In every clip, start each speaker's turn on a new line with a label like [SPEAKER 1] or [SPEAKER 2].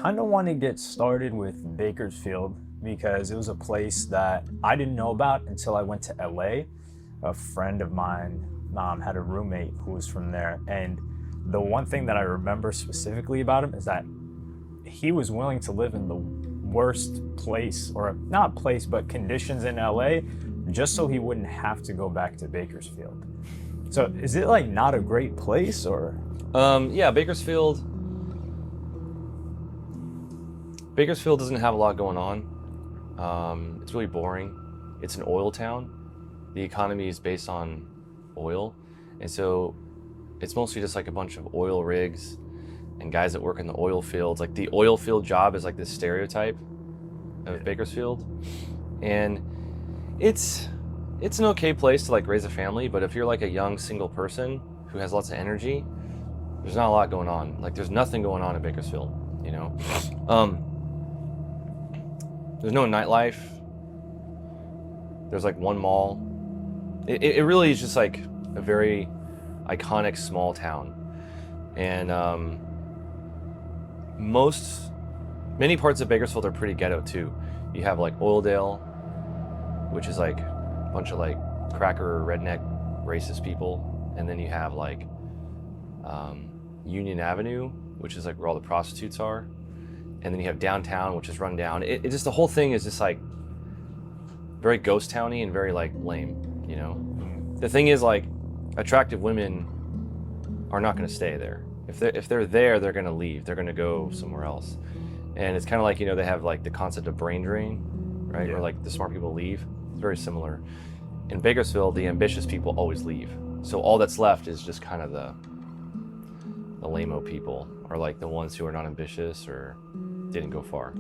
[SPEAKER 1] kind of want to get started with Bakersfield because it was a place that I didn't know about until I went to LA. A friend of mine had a roommate who was from there. And the one thing that I remember specifically about him is that he was willing to live in the worst place, or not place, but conditions in LA, just so he wouldn't have to go back to Bakersfield. So is it like not a great place or?
[SPEAKER 2] Yeah, Bakersfield. Bakersfield doesn't have a lot going on. It's really boring. It's an oil town. The economy is based on oil, and so it's mostly just like a bunch of oil rigs and guys that work in the oil fields. Like the oil field job is like this stereotype of Bakersfield, and it's an okay place to like raise a family. But if you're like a young single person who has lots of energy, there's not a lot going on. Like there's nothing going on in Bakersfield, you know. There's no nightlife. There's like one mall. It really is just like a very iconic small town, and many parts of Bakersfield are pretty ghetto too. You have like Oildale, which is like a bunch of like cracker redneck racist people, and then you have like Union Avenue, which is like where all the prostitutes are, and then you have downtown, which is run down. It just, the whole thing is just like very ghost towny and very like lame, you know. The thing is, like, attractive women are not going to stay there. If they're there, they're going to leave. They're going to go somewhere else. And it's kind of like, you know, they have like the concept of brain drain, right?
[SPEAKER 1] Yeah.
[SPEAKER 2] Where like the smart people leave. It's very similar. In Bakersfield, the ambitious people always leave. So all that's left is just kind of the lame-o people, or like the ones who are not ambitious or didn't go far.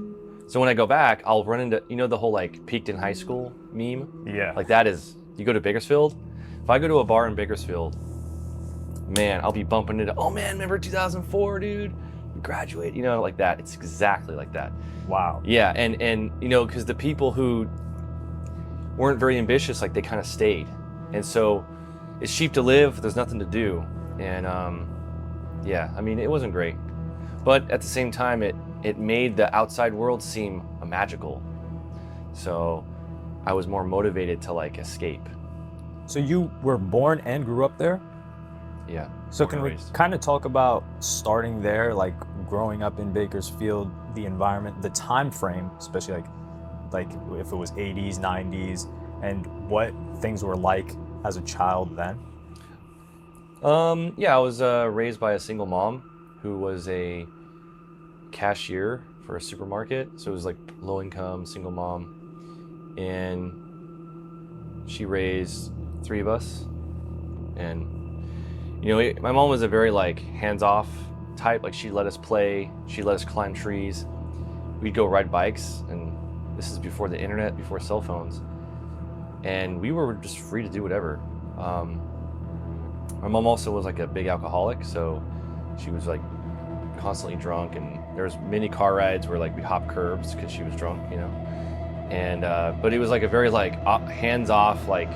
[SPEAKER 2] So when I go back, I'll run into, you know, the whole like peaked in high school meme?
[SPEAKER 1] Yeah.
[SPEAKER 2] Like that is, you go to Bakersfield, if I go to a bar in Bakersfield, man, I'll be bumping into, oh man, remember 2004, dude? We graduated, you know, like that. It's exactly like that.
[SPEAKER 1] Wow.
[SPEAKER 2] Yeah, and you know, because the people who weren't very ambitious, like they kind of stayed. And so it's cheap to live, there's nothing to do. And yeah, I mean, it wasn't great. But at the same time, it made the outside world seem magical. So I was more motivated to like escape.
[SPEAKER 1] So you were born and grew up there?
[SPEAKER 2] Yeah.
[SPEAKER 1] So
[SPEAKER 2] born
[SPEAKER 1] can
[SPEAKER 2] and
[SPEAKER 1] we
[SPEAKER 2] raised.
[SPEAKER 1] kind of talk about starting there, like growing up in Bakersfield, the environment, the time frame, especially like if it was 80s, 90s, and what things were like as a child then?
[SPEAKER 2] Yeah, I was raised by a single mom who was a cashier for a supermarket. So it was like low income, single mom. And she raised three of us. And, you know, my mom was a very like hands-off type. Like she'd let us play, she'd let us climb trees. We'd go ride bikes. And this is before the internet, before cell phones. And we were just free to do whatever. My mom also was like a big alcoholic, so she was like constantly drunk, and there was many car rides where like we hopped curbs because she was drunk, you know. And but it was like a very like hands-off, like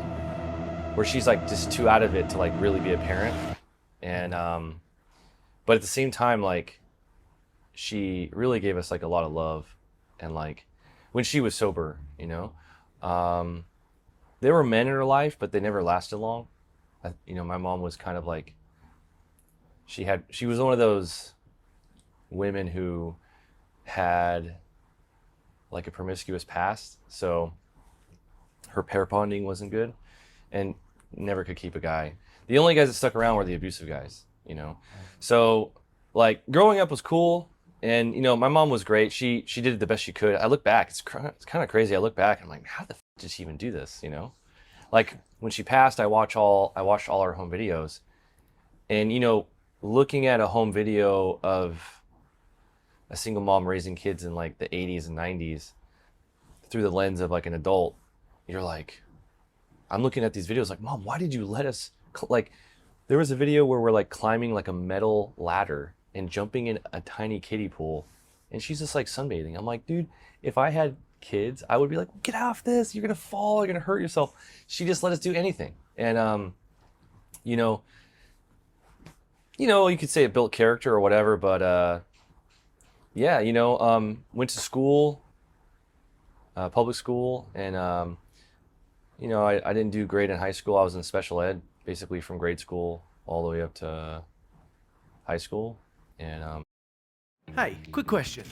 [SPEAKER 2] where she's like just too out of it to like really be a parent. And but at the same time, like she really gave us like a lot of love, and like when she was sober, you know. There were men in her life, but they never lasted long. You know, my mom was kind of like, she was one of those women who had like a promiscuous past. So her pair bonding wasn't good and never could keep a guy. The only guys that stuck around were the abusive guys, you know? So like growing up was cool. And, you know, my mom was great. She did the best she could. I look back, it's kind of crazy. I look back and I'm like, how the f did she even do this, you know? Like when she passed, I watched all her home videos, and you know, looking at a home video of a single mom raising kids in like the 80s and 90s through the lens of like an adult, you're like, I'm looking at these videos like, Mom, why did you let us like, there was a video where we're like climbing like a metal ladder and jumping in a tiny kiddie pool, and she's just like sunbathing. I'm like, dude, if I had kids, I would be like, get off this, you're gonna fall, you're gonna hurt yourself. She just let us do anything. And you know, you could say it built character or whatever, but Yeah, went to school, public school, and I didn't do great in high school. I was in special ed, basically from grade school all the way up to high school, and
[SPEAKER 3] Hey, quick question.